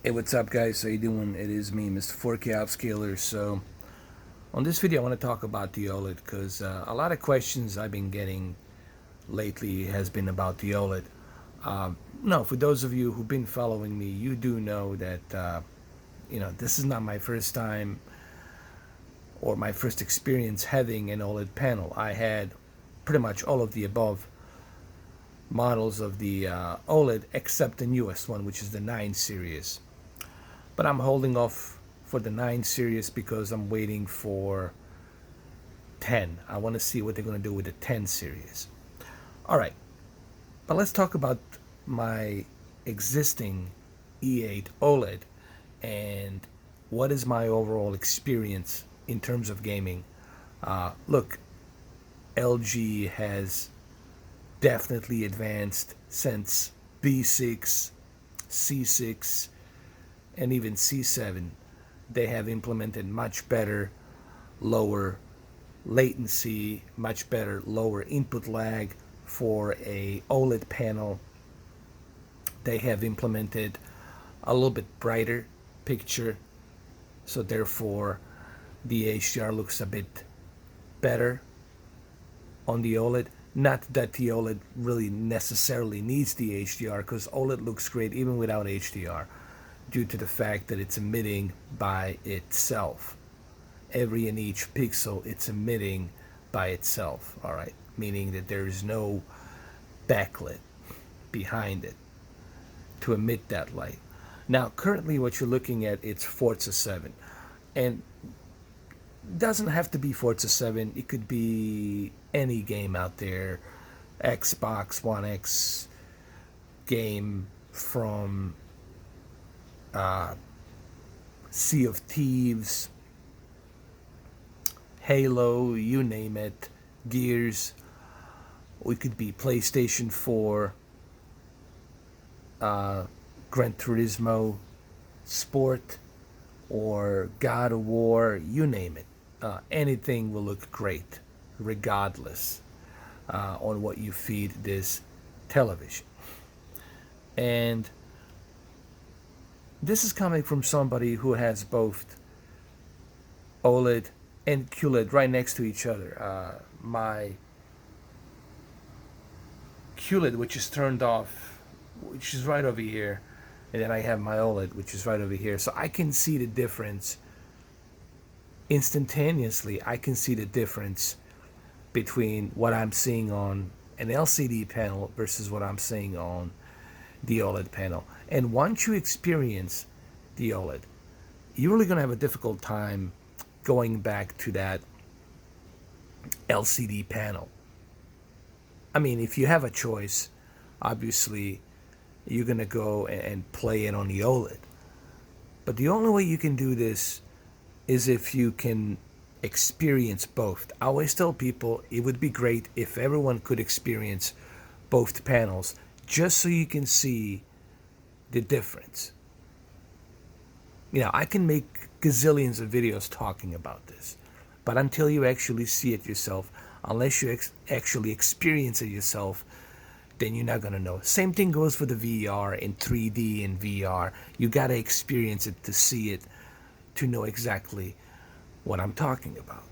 Hey, what's up, guys? How you doing? It is me, Mr. 4K Upscaler. So, on this video, I want to talk about the OLED because a lot of questions I've been getting lately has been about the OLED. No, for those of you who've been following me, you do know that this is not my first time or my first experience having an OLED panel. I had pretty much all of the above models of the OLED except the newest one, which is the 9 series. But I'm holding off for the 9 series because I'm waiting for 10. I want to see what they're going to do with the 10 series. All right, but let's talk about my existing E8 OLED and what is my overall experience in terms of gaming. Look, LG has definitely advanced since B6, C6, and even C7. They have implemented much better lower latency, much better lower input lag for a OLED panel. They have implemented a little bit brighter picture, so therefore the HDR looks a bit better on the OLED. Not that the OLED really necessarily needs the HDR, because OLED looks great even without HDR, due to the fact that it's emitting by itself. Every and each pixel it's emitting by itself, all right? Meaning that there is no backlit behind it to emit that light. Now, currently what you're looking at, it's Forza 7. And doesn't have to be Forza 7. It could be any game out there. Xbox One X game from Sea of Thieves, Halo, you name it, Gears. We could be PlayStation 4, Gran Turismo Sport, or God of War, you name it. Anything will look great, regardless on what you feed this television. And this is coming from somebody who has both OLED and QLED right next to each other. My QLED, which is turned off, which is right over here, and then I have my OLED, which is right over here. So I can see the difference instantaneously. I can see the difference between what I'm seeing on an LCD panel versus what I'm seeing on the OLED panel. And once you experience the OLED, you're really going to have a difficult time going back to that LCD panel. I mean, if you have a choice, obviously you're going to go and play it on the OLED. But the only way you can do this is if you can experience both. I always tell people it would be great if everyone could experience both panels, just so you can see the difference. I can make gazillions of videos talking about this, but until you actually see it yourself, unless you actually experience it yourself, then you're not going to know. Same thing goes for the VR and 3D and VR. You got to experience it to see it, to know exactly what I'm talking about.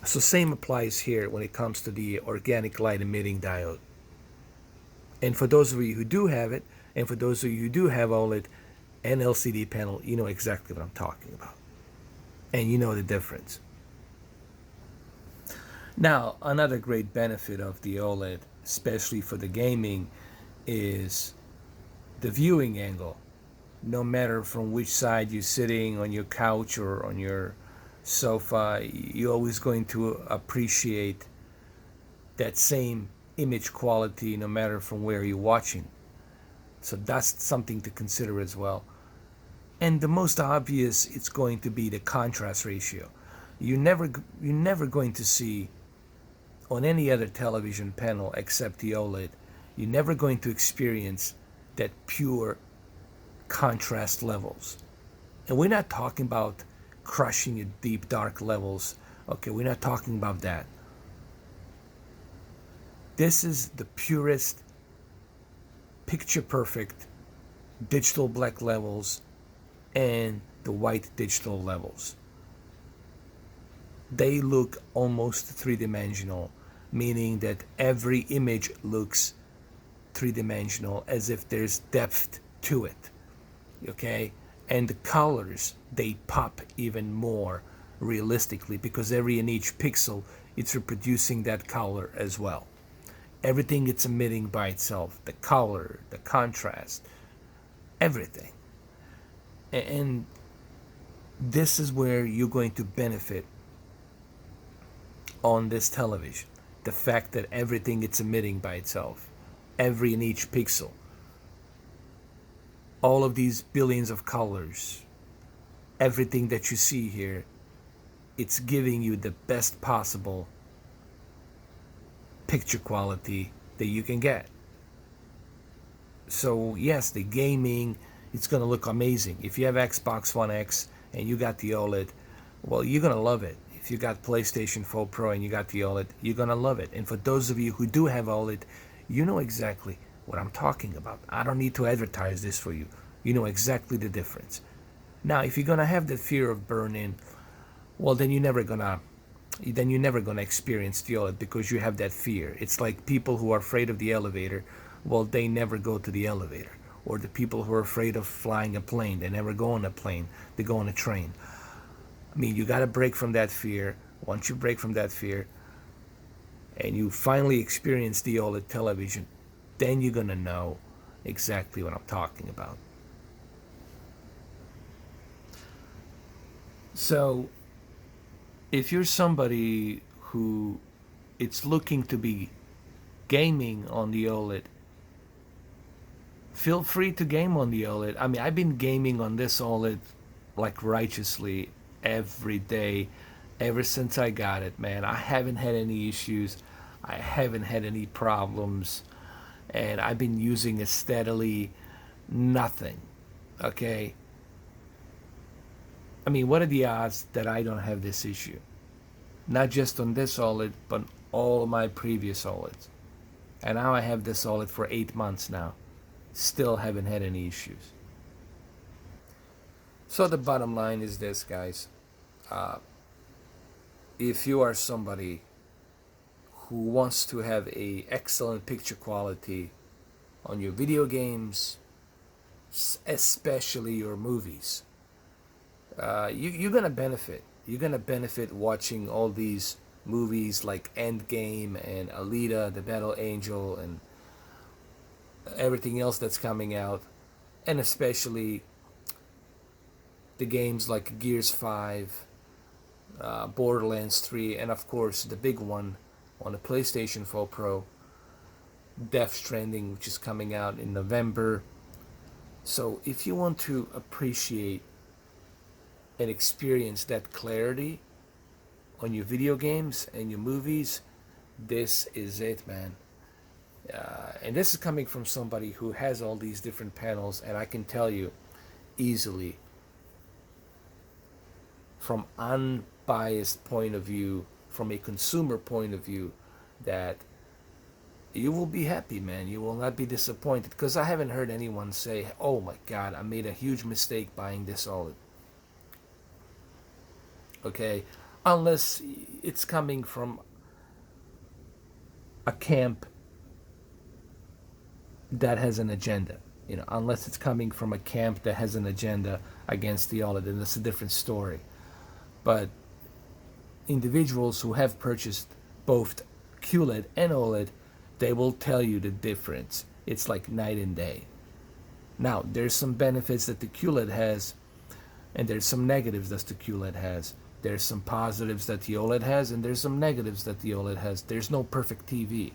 So same applies here when it comes to the organic light emitting diode. And for those of you who do have it, and for those of you who do have OLED and LCD panel, you know exactly what I'm talking about. And you know the difference. Now, another great benefit of the OLED, especially for the gaming, is the viewing angle. No matter from which side you're sitting, on your couch or on your sofa, you're always going to appreciate that same image quality no matter from where you're watching. So that's something to consider as well. And the most obvious, it's going to be the contrast ratio. You're never going to see on any other television panel except the OLED, you're never going to experience that pure contrast levels. And we're not talking about crushing your deep dark levels. Okay, we're not talking about that. This is the purest, picture perfect digital black levels and the white digital levels. They look almost three-dimensional, meaning that every image looks three-dimensional, as if there's depth to it. Okay, and the colors, they pop even more realistically, because every in each pixel it's reproducing that color as well. Everything it's emitting by itself, the color, the contrast, everything. And this is where you're going to benefit on this television. The fact that everything it's emitting by itself, every in each pixel, all of these billions of colors, everything that you see here, it's giving you the best possible picture quality that you can get. So yes, the gaming, it's going to look amazing. If you have Xbox One X and you got the OLED, well, you're going to love it. If you got PlayStation 4 Pro and you got the OLED, you're going to love it. And for those of you who do have OLED, you know exactly what I'm talking about. I don't need to advertise this for you. You know exactly the difference. Now, if you're going to have the fear of burn-in, well, then you're never going to experience the OLED, because you have that fear. It's like people who are afraid of the elevator, well, they never go to the elevator. Or the people who are afraid of flying a plane, they never go on a plane, they go on a train. I mean, you got to break from that fear. Once you break from that fear and you finally experience the OLED television, then you're going to know exactly what I'm talking about. So, if you're somebody who it's looking to be gaming on the OLED, feel free to game on the OLED. I mean, I've been gaming on this OLED like righteously every day ever since I got it, man. I haven't had any issues. I haven't had any problems. And I've been using it steadily. Nothing. Okay? I mean, what are the odds that I don't have this issue? Not just on this OLED, but all of my previous OLEDs. And now I have this OLED for 8 months now. Still haven't had any issues. So the bottom line is this, guys. If you are somebody who wants to have a excellent picture quality on your video especially your movies, you're gonna benefit. You're gonna benefit watching all these movies like Endgame and Alita, the Battle Angel, and everything else that's coming out, and especially the games like Gears 5, Borderlands 3, and of course the big one on the PlayStation 4 Pro, Death Stranding, which is coming out in November. So if you want to appreciate and experience that clarity on your video games and your movies, this is it, man. And this is coming from somebody who has all these different panels, and I can tell you easily, from unbiased point of view, from a consumer point of view, that you will be happy, man. You will not be disappointed, because I haven't heard anyone say, oh my god, I made a huge mistake buying this OLED. Okay, unless it's coming from a camp that has an agenda. You know, unless it's coming from a camp that has an agenda against the OLED, and that's a different story. But individuals who have purchased both QLED and OLED, they will tell you the difference. It's like night and day. Now, there's some benefits that the QLED has, and there's some negatives that the QLED has. There's some positives that the OLED has, and there's some negatives that the OLED has. There's no perfect TV.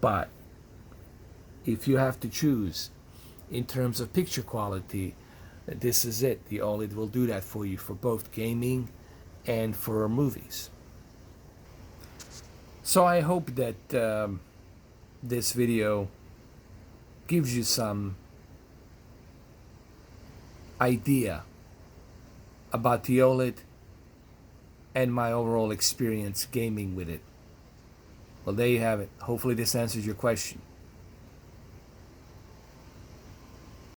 But if you have to choose in terms of picture quality, this is it. The OLED will do that for you for both gaming and for movies. So I hope that this video gives you some idea about the OLED and my overall experience gaming with it. Well, there you have it. Hopefully this answers your question.